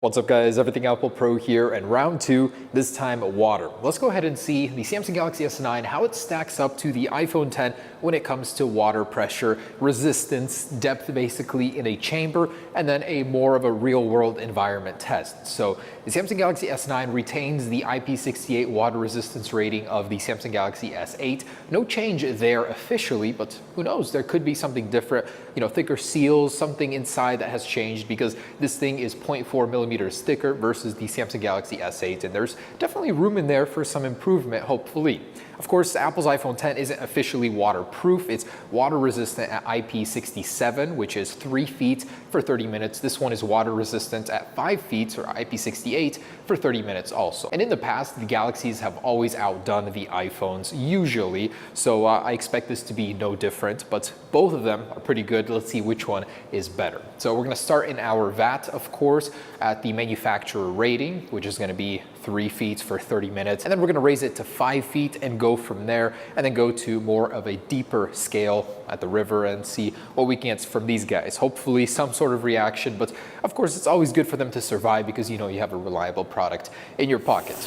What's up guys, Everything Apple Pro here, and round two, this time water. Let's go ahead and see the Samsung Galaxy S9, how it stacks up to the iPhone 10 when it comes to water pressure, resistance, depth basically in a chamber, and then a more of a real world environment test. So the Samsung Galaxy S9 retains the IP68 water resistance rating of the Samsung Galaxy S8. No change there officially, but who knows, there could be something different, thicker seals, something inside that has changed because this thing is 0.4 millimeters thicker versus the Samsung Galaxy S8, and there's definitely room in there for some improvement, hopefully. Of course, Apple's iPhone 10 isn't officially waterproof. It's water resistant at IP67, which is 3 feet for 30 minutes. This one is water resistant at 5 feet, or IP68, for 30 minutes also. And in the past, the Galaxies have always outdone the iPhones, usually, so I expect this to be no different, but both of them are pretty good. Let's see which one is better. So we're gonna start in our VAT, of course, at the manufacturer rating, which is gonna be 3 feet for 30 minutes. And then we're gonna raise it to 5 feet and go from there, and then go to more of a deeper scale at the river and see what we can get from these guys. Hopefully some sort of reaction, but of course it's always good for them to survive because you have a reliable product in your pocket.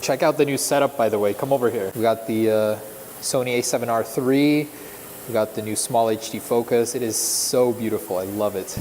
Check out the new setup, by the way. Come over here. We got the Sony a7R III. We got the new small HD focus. It is so beautiful. I love it.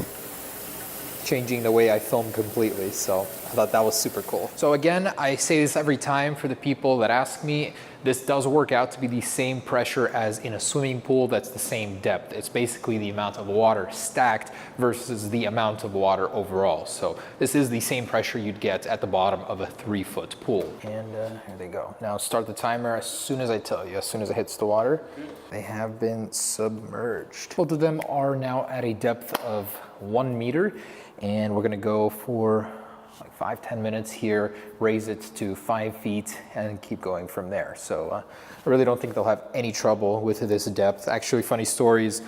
Changing the way I film completely, so I thought that was super cool. So again, I say this every time for the people that ask me, this does work out to be the same pressure as in a swimming pool. That's the same depth. It's basically the amount of water stacked versus the amount of water overall. So this is the same pressure you'd get at the bottom of a 3-foot pool. And here they go. Now start the timer as soon as I tell you, as soon as it hits the water. They have been submerged. Both of them are now at a depth of 1 meter. And we're gonna go for like 5-10 minutes here, raise it to 5 feet, and keep going from there. So I really don't think they'll have any trouble with this depth. Actually, funny stories,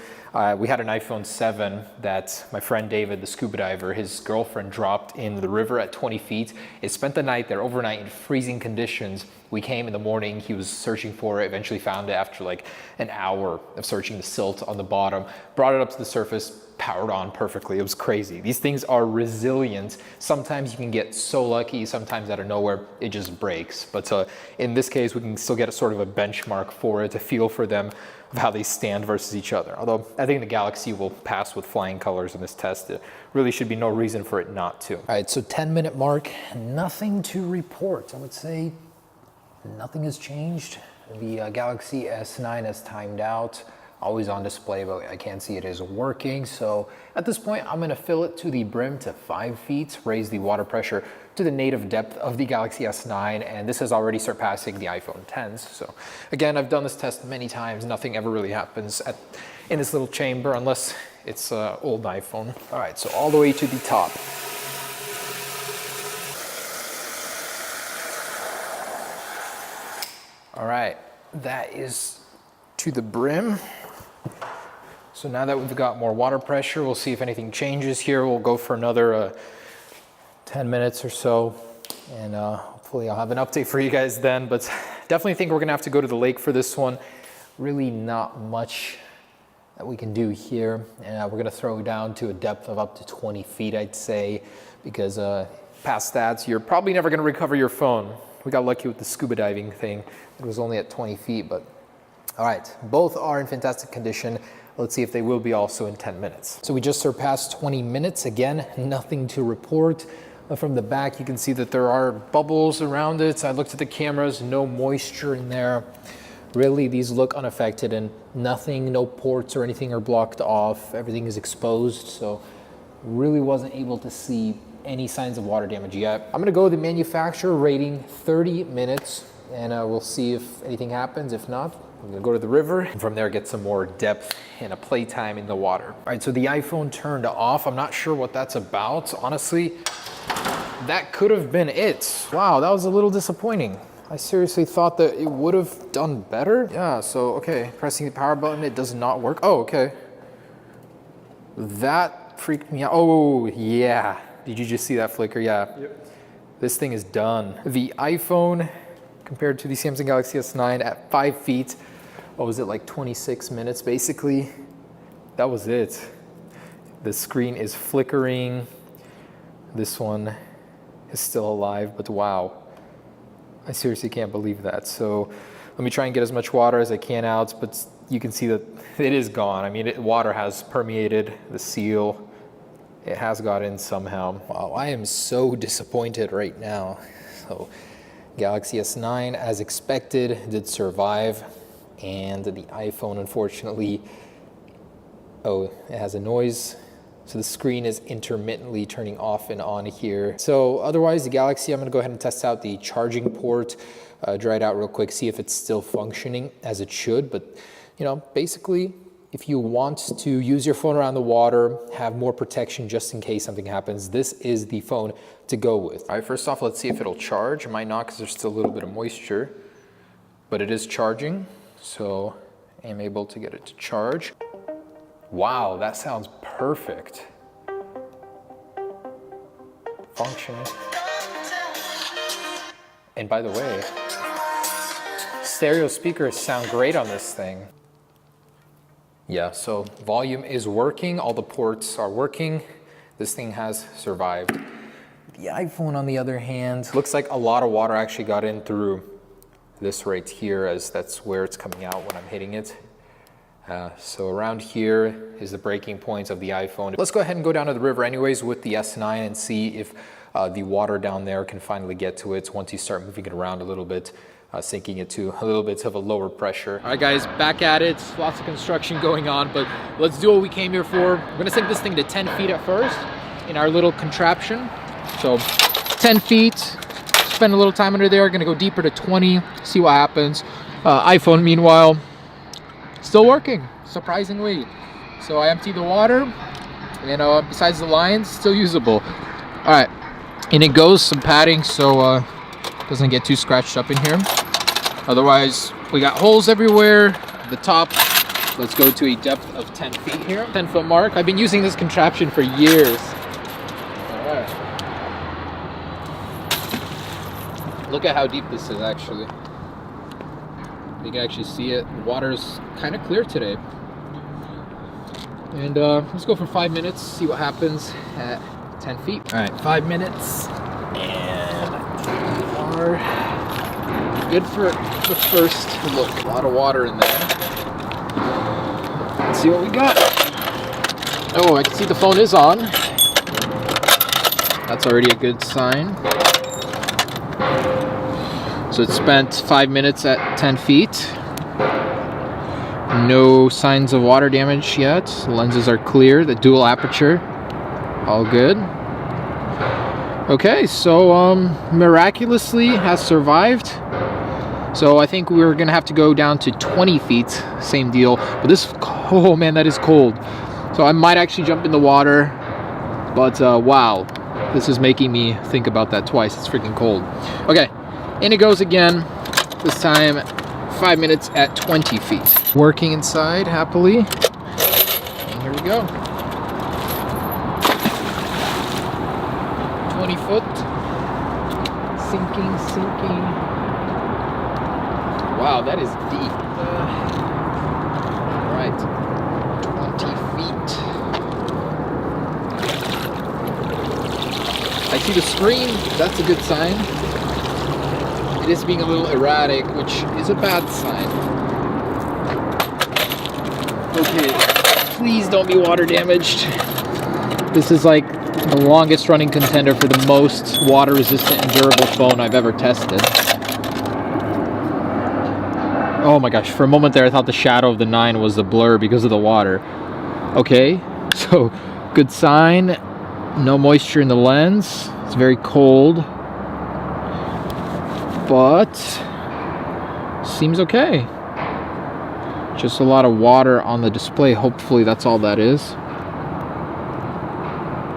we had an iPhone 7 that my friend David, the scuba diver, his girlfriend dropped in the river at 20 feet. It spent the night there overnight in freezing conditions. We came in the morning, he was searching for it, eventually found it after like an hour of searching the silt on the bottom, brought it up to the surface, powered on perfectly. It was crazy. These things are resilient. Sometimes you can get so lucky, sometimes out of nowhere it just breaks. But in this case, we can still get a sort of a benchmark for it, a feel for them of how they stand versus each other. Although I think the Galaxy will pass with flying colors in this test. There really should be no reason for it not to. All right, so 10-minute mark, nothing to report. I would say nothing has changed. The Galaxy S9 has timed out. Always on display, but I can't see it is working. So at this point, I'm gonna fill it to the brim to 5 feet, raise the water pressure to the native depth of the Galaxy S9, and this is already surpassing the iPhone 10s. So again, I've done this test many times. Nothing ever really happens in this little chamber unless it's an old iPhone. All right, so all the way to the top. All right, that is to the brim. So now that we've got more water pressure, we'll see if anything changes here. We'll go for another 10 minutes or so, and hopefully I'll have an update for you guys then, but definitely think we're gonna have to go to the lake for this one. Really not much that we can do here, and we're gonna throw down to a depth of up to 20 feet, I'd say, because past that, you're probably never gonna recover your phone. We got lucky with the scuba diving thing. It was only at 20 feet, but all right, both are in fantastic condition. Let's see if they will be also in 10 minutes. So we just surpassed 20 minutes. Again, nothing to report. From the back, you can see that there are bubbles around it. I looked at the cameras, no moisture in there. Really, these look unaffected and nothing, no ports or anything are blocked off. Everything is exposed, so really wasn't able to see any signs of water damage yet. I'm gonna go with the manufacturer rating 30 minutes, and we'll see if anything happens. If not, I'm gonna go to the river and from there get some more depth and a playtime in the water. All right, so the iPhone turned off. I'm not sure what that's about. Honestly, that could have been it. Wow, that was a little disappointing. I seriously thought that it would have done better. Yeah, so, okay, pressing the power button, it does not work. Oh, okay. That freaked me out. Oh, yeah. Did you just see that flicker? Yeah. Yep. This thing is done. The iPhone compared to the Samsung Galaxy S9 at 5 feet, what was it, like 26 minutes basically? That was it. The screen is flickering. this one is still alive, but wow. I seriously can't believe that. So let me try and get as much water as I can out, but you can see that it is gone. I mean, water has permeated the seal. It has got in somehow. Wow, I am so disappointed right now. So Galaxy S9, as expected, did survive. And the iPhone, unfortunately, oh, it has a noise. So the screen is intermittently turning off and on here. So otherwise, the Galaxy, I'm gonna go ahead and test out the charging port, dry it out real quick, see if it's still functioning as it should. But you know, basically, if you want to use your phone around the water, have more protection just in case something happens, this is the phone to go with. All right, first off, let's see if it'll charge. It might not because there's still a little bit of moisture, but it is charging. So I'm able to get it to charge. Wow, that sounds perfect. Functioning. And by the way, stereo speakers sound great on this thing. Yeah, so volume is working, all the ports are working. This thing has survived. The iPhone, on the other hand, looks like a lot of water actually got in through this right here, as that's where it's coming out when I'm hitting it. So around here is the breaking point of the iPhone. Let's go ahead and go down to the river anyways with the S9 and see if the water down there can finally get to it once you start moving it around a little bit, sinking it to a little bit of a lower pressure. All right guys, back at it. Lots of construction going on, but let's do what we came here for. We're gonna sink this thing to 10 feet at first in our little contraption. So 10 feet, spend a little time under there, gonna go deeper to 20, see what happens. iPhone, meanwhile, still working, surprisingly. So I emptied the water, and besides the lines, still usable. All right, in it goes, some padding so doesn't get too scratched up in here. Otherwise, we got holes everywhere. The top, let's go to a depth of 10 feet here. 10-foot mark. I've been using this contraption for years. All right. Look at how deep this is actually. You can actually see it. The water's kind of clear today. And let's go for 5 minutes, see what happens at 10 feet. All right, 5 minutes. And we are good for the first look. A lot of water in there. Let's see what we got. Oh, I can see the phone is on. That's already a good sign. So it spent 5 minutes at 10 feet. No signs of water damage yet. The lenses are clear, the dual aperture, all good. Okay, so miraculously has survived. So I think we're gonna have to go down to 20 feet, same deal. But this, oh man, that is cold. So I might actually jump in the water, but wow, this is making me think about that twice. It's freaking cold. Okay. In it goes again, this time 5 minutes at 20 feet. Working inside happily. And here we go. 20 foot. Sinking, sinking. Wow, that is deep. All right, 20 feet. I see the screen, that's a good sign. It is being a little erratic, which is a bad sign. Okay, please don't be water damaged. This is like the longest running contender for the most water resistant and durable phone I've ever tested. Oh my gosh, for a moment there I thought the shadow of the 9 was a blur because of the water. Okay, so good sign. No moisture in the lens. It's very cold. But seems okay. Just a lot of water on the display. Hopefully that's all that is.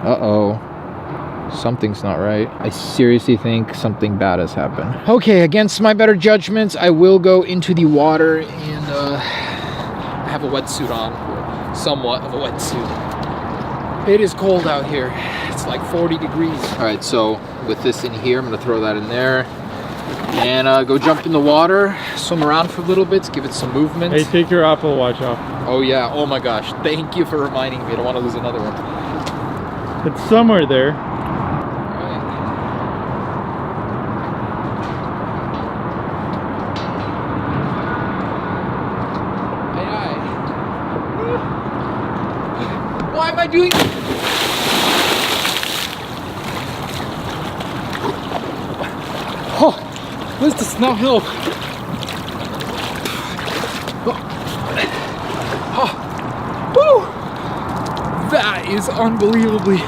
Uh-oh. Something's not right. I seriously think something bad has happened. Okay, against my better judgment, I will go into the water and I have a wetsuit on. Somewhat of a wetsuit. It is cold out here. It's like 40 degrees. All right, so with this in here, I'm gonna throw that in there. And go jump in the water, swim around for a little bit, give it some movement. Hey, take your Apple Watch off. Oh yeah, oh my gosh. Thank you for reminding me. I don't want to lose another one. It's somewhere there. I doing? Oh, this does not help. Oh, woo! That is unbelievably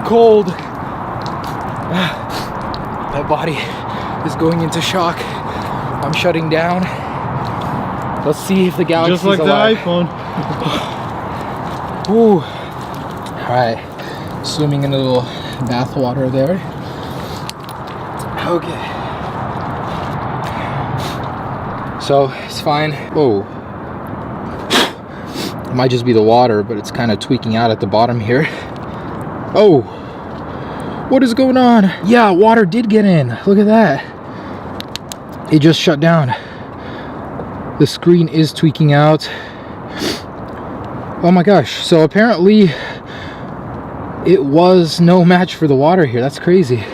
cold. My body is going into shock. I'm shutting down. Let's see if the Galaxy's alive. Just like the iPhone. Ooh. All right, swimming in a little bath water there. Okay. So it's fine. Whoa. It might just be the water, but it's kind of tweaking out at the bottom here. Oh. What is going on? Yeah, water did get in. Look at that. It just shut down. The screen is tweaking out. Oh my gosh. So apparently it was no match for the water here. That's crazy.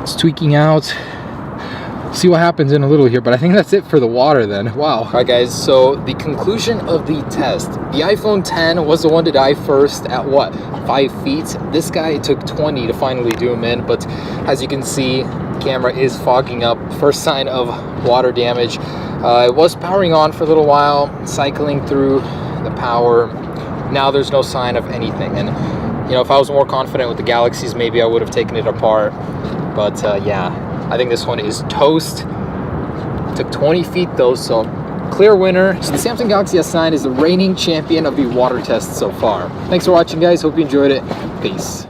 It's tweaking out. See what happens in a little here, but I think that's it for the water then. Wow. All right guys, so the conclusion of the test. The iPhone 10 was the one to die first at what, 5 feet? This guy took 20 to finally do him in, but as you can see, the camera is fogging up. First sign of water damage. It was powering on for a little while, cycling through the power. Now there's no sign of anything. And you know, if I was more confident with the Galaxies, maybe I would have taken it apart. But yeah, I think this one is toast. Took 20 feet though, so clear winner. So the Samsung Galaxy S9 is the reigning champion of the water test so far. Thanks for watching guys, hope you enjoyed it. Peace.